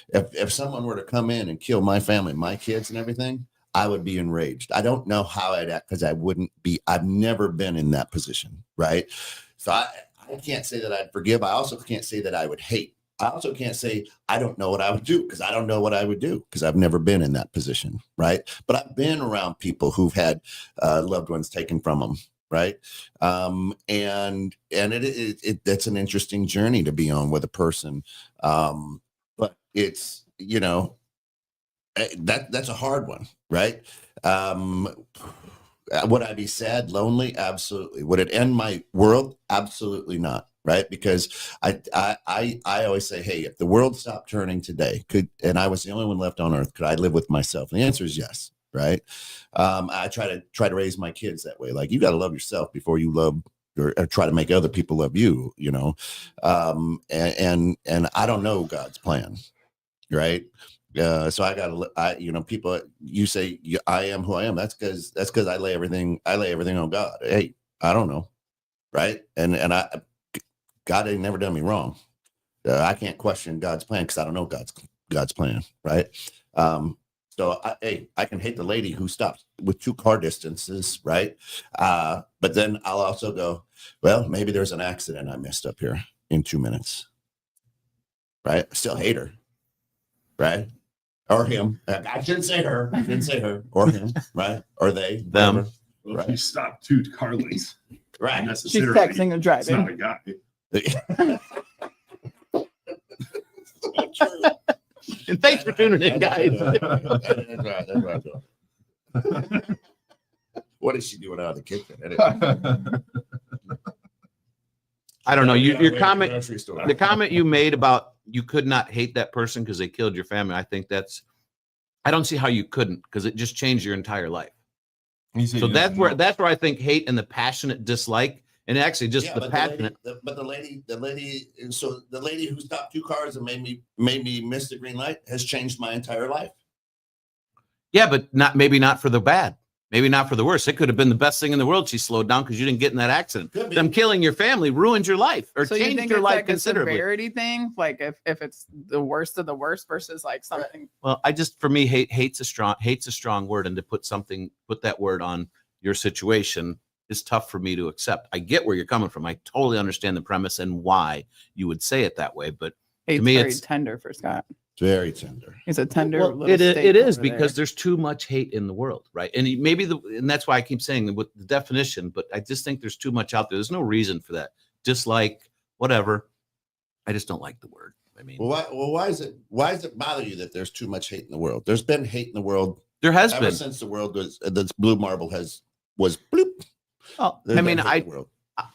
If someone were to come in and kill my family, my kids and everything, I would be enraged. I don't know how I'd act because I've never been in that position, right? So I can't say that I'd forgive. I also can't say that I would hate. I also can't say I don't know what I would do because I don't know what I would do because I've never been in that position, right? But I've been around people who've had loved ones taken from them, right? And that's an interesting journey to be on with a person. But it's, you know, that's a hard one, right? Would I be sad, lonely? Absolutely. Would it end my world? Absolutely not. Right. Because I always say, hey, if the world stopped turning today, and I was the only one left on earth, could I live with myself? And the answer is yes. Right. I try to raise my kids that way. Like, you got to love yourself before you love or try to make other people love you, you know? And I don't know God's plan. Right. So you know, people, you say I am who I am. That's because I lay everything on God. Hey, I don't know. Right. And God ain't never done me wrong. I can't question God's plan because I don't know God's plan, right? So I can hate the lady who stops with 2 car distances, right? But then I'll also go, well, maybe there's an accident I missed up here in 2 minutes, right? I still hate her, right? Or him. I shouldn't say her. Or him, right? Or they, them. whatever. Well, Right. if you stop 2 car lanes, Right. She's texting and it's not driving. a guy. And thanks for tuning in, guys. That's right. What is she doing out of the kitchen? Anyway. I don't know. Your comment, Grocery store. the comment you made about you could not hate that person because they killed your family. I think I don't see how you couldn't, because it just changed your entire life. So that's where I think hate and the passionate dislike, and actually just the passionate. The lady who stopped 2 cars and made me miss the green light has changed my entire life. Yeah, but maybe not for the bad. Maybe not for the worse. It could have been the best thing in the world. She slowed down because you didn't get in that accident. Them killing your family ruined your life, or So you changed think your it's life like considerably. a severity thing? Like if it's the worst of the worst versus like something. Well, for me, hate's a strong word, and to put that word on your situation is tough for me to accept. I get where you're coming from. I totally understand the premise and why you would say it that way, but Hate's to me, very it's tender for Scott. Very tender. He's a tender. well, little it steak is over because there. there's too much hate in the world, right? And and that's why I keep saying with the definition, but I just think there's too much out there. There's no reason for that. Dislike, whatever. I just don't like the word. I mean, Why does it bother you that there's too much hate in the world? There's been hate in the world there has ever been. since the world the blue marble was bloop. Well, There's I mean, been hate in the world.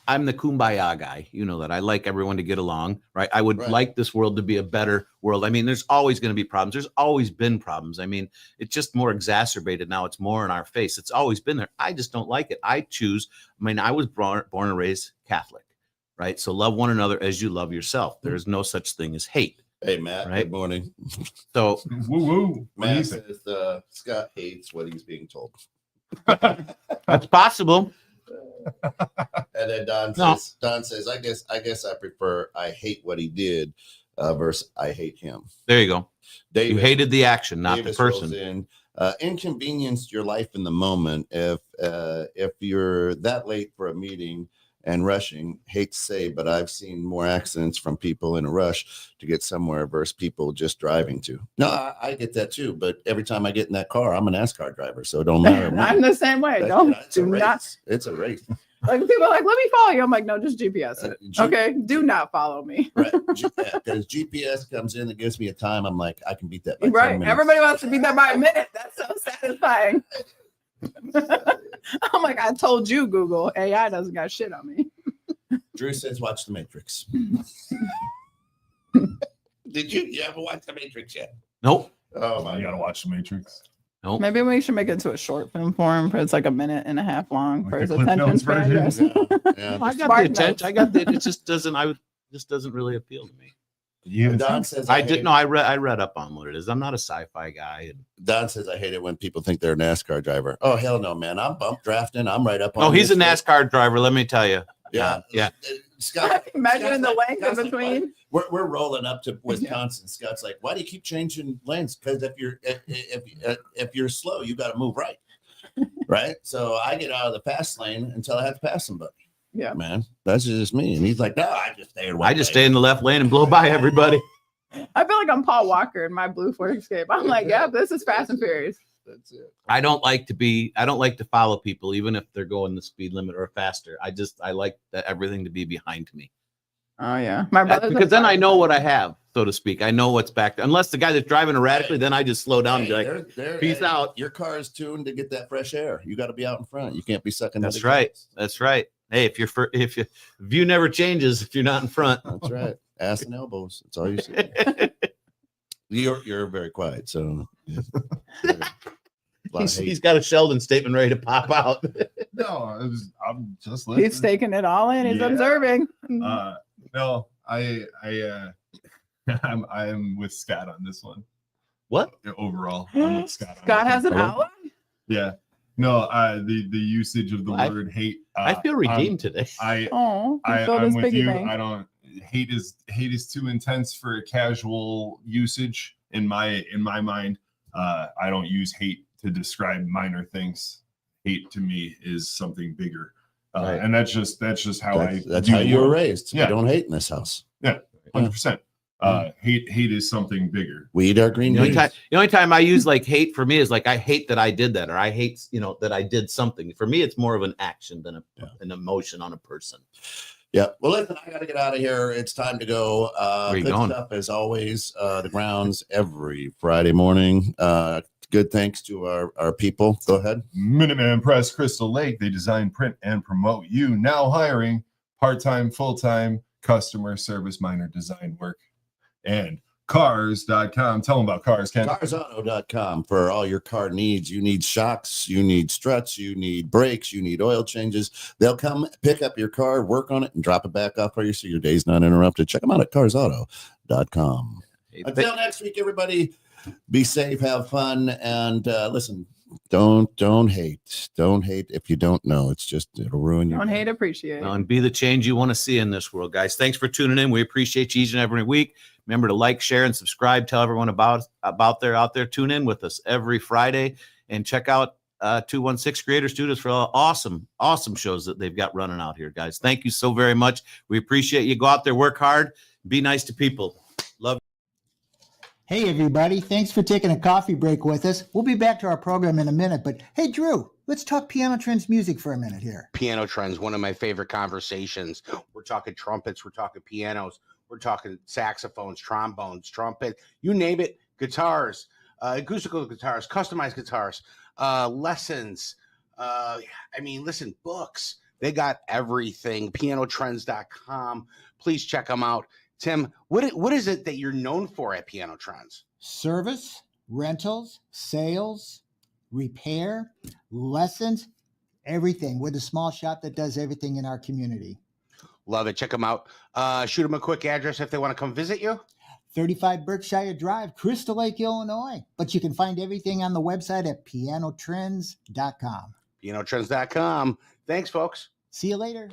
I'm the kumbaya guy. You know that. I like everyone to get along, right? I would like this world to be a better world. I mean, there's always going to be problems. There's always been problems. I mean, it's just more exacerbated now. It's more in our face. It's always been there. I just don't like it. I was born and raised Catholic, right? So love one another as you love yourself. There's no such thing as hate. Hey, Matt. Right? Good morning. So Woo. Matt says Scott hates what he's being told. that's possible. And then Don says, I guess I prefer I hate what he did versus I hate him. There you go. Davis, You hated the action, not Davis the person. In, inconvenienced your life in the moment. If you're that late for a meeting and rushing, hate to say, but I've seen more accidents from people in a rush to get somewhere versus people just driving to. No, I get that too. But every time I get in that car, I'm a NASCAR driver, so it don't matter. I'm the same way. It's a race. It's a race. Like people are like, let me follow you. I'm like, no, just GPS it. Okay, do not follow me. Right, because GPS comes in and gives me a time. I'm like, I can beat that. By 10 Right. minutes. Everybody wants to beat that by a minute. That's so satisfying. I'm like, I told you, Google, AI doesn't got shit on me. Drew says, watch The Matrix. Did you ever watch The Matrix yet? Nope. Oh, my You gotta God. watch The Matrix. Nope. Maybe we should make it into a short film form. It's like a minute and a half long Like for the his Cliff attention Notes span. version? Yes. Yeah, I got Spark the attention. notes. I got the. It just doesn't really appeal to me. You haven't Don seen it? says, I did. No, I read up on what it is. I'm not a sci-fi guy. And, Don says, I hate it when people think they're a NASCAR driver. Oh, hell no, man. I'm bump drafting. I'm right up on no, he's a this. NASCAR driver. Let me tell you. Yeah. Yeah. Scott, Measuring the Scott's length Scott's in like, between. we're rolling up to Wisconsin. Scott's like, why do you keep changing lanes? Because if you're slow, you got to move right. Right. So I get out of the fast lane until I have to pass somebody. Yeah. Man, that's just me. And he's like, no, I just stay in one I just lane." stay in the left lane and blow by everybody. I feel like I'm Paul Walker in my Blue Ford Escape. I'm like, yeah, this is Fast and Furious. That's it. I don't like to follow people, even if they're going the speed limit or faster. I like everything to be behind me. Oh yeah, my brother. Because then I know what I have, so to speak. I know what's back there. Unless the guy that's driving erratically, then I just slow down and be like, peace out. Your car is tuned to get that fresh air. You got to be out in front. You can't be sucking. That's that right. exhaust. That's right. Hey, if your view never changes if you're not in front. That's right. Ass and elbows. That's all you see. You're very quiet. So yeah. He's got a Sheldon statement ready to pop out. No, I'm just listening. He's taking it all in. He's Yeah. observing. No, I'm with Scott on this one. What? Overall, I'm with Scott. on Scott this has an one. outline. Yeah. No, the usage of the Well, word hate. I feel redeemed today. Oh, I'm with you. I don't. Hate is too intense for a casual usage in my mind. I don't use hate to describe minor things. Hate to me is something bigger, Right. and that's just how That's view how the you were world. raised. Yeah. We don't hate in this house. 100%. Hate is something bigger. We eat our green The beans. only time I use like hate for me is like I hate that I did that, or I hate that I did something. For me, it's more of an action than an emotion on a person. Yeah. Well, listen, I got to get out of here. It's time to go. Where you Good going? stuff as always. The grounds every Friday morning. Good thanks to our people. Go ahead. Minuteman Press, Crystal Lake. They design, print, and promote you. Now hiring part-time, full-time customer service minor design work. And cars.com. Tell them about cars, Ken. Carsauto.com for all your car needs. You need shocks, you need struts, you need brakes, you need oil changes. They'll come pick up your car, work on it, and drop it back off for you so your day's not interrupted. Check them out at carsauto.com. Until next week, everybody, be safe, have fun, and listen, don't hate. Don't hate if you don't know. It'll ruin you. Don't hate, appreciate. And be the change you want to see in this world, guys. Thanks for tuning in. We appreciate you each and every week. Remember to like, share, and subscribe. Tell everyone out there. Tune in with us every Friday and check out 216 Creator Studios for awesome shows that they've got running out here, guys. Thank you so very much. We appreciate you. Go out there, work hard, be nice to people. Love. Hey, everybody. Thanks for taking a coffee break with us. We'll be back to our program in a minute, but hey, Drew, let's talk Piano Trends music for a minute here. Piano Trends, one of my favorite conversations. We're talking trumpets, we're talking pianos, we're talking saxophones, trombones, trumpet, you name it, guitars, acoustical guitars, customized guitars, lessons. Listen, books. They got everything. PianoTrends.com. Please check them out. Tim, what is it that you're known for at Piano Trends? Service, rentals, sales, repair, lessons, everything. We're the small shop that does everything in our community. Love it. Check them out. Shoot them a quick address if they want to come visit you. 35 Berkshire Drive, Crystal Lake, Illinois. But you can find everything on the website at pianotrends.com. PianoTrends.com. Thanks, folks. See you later.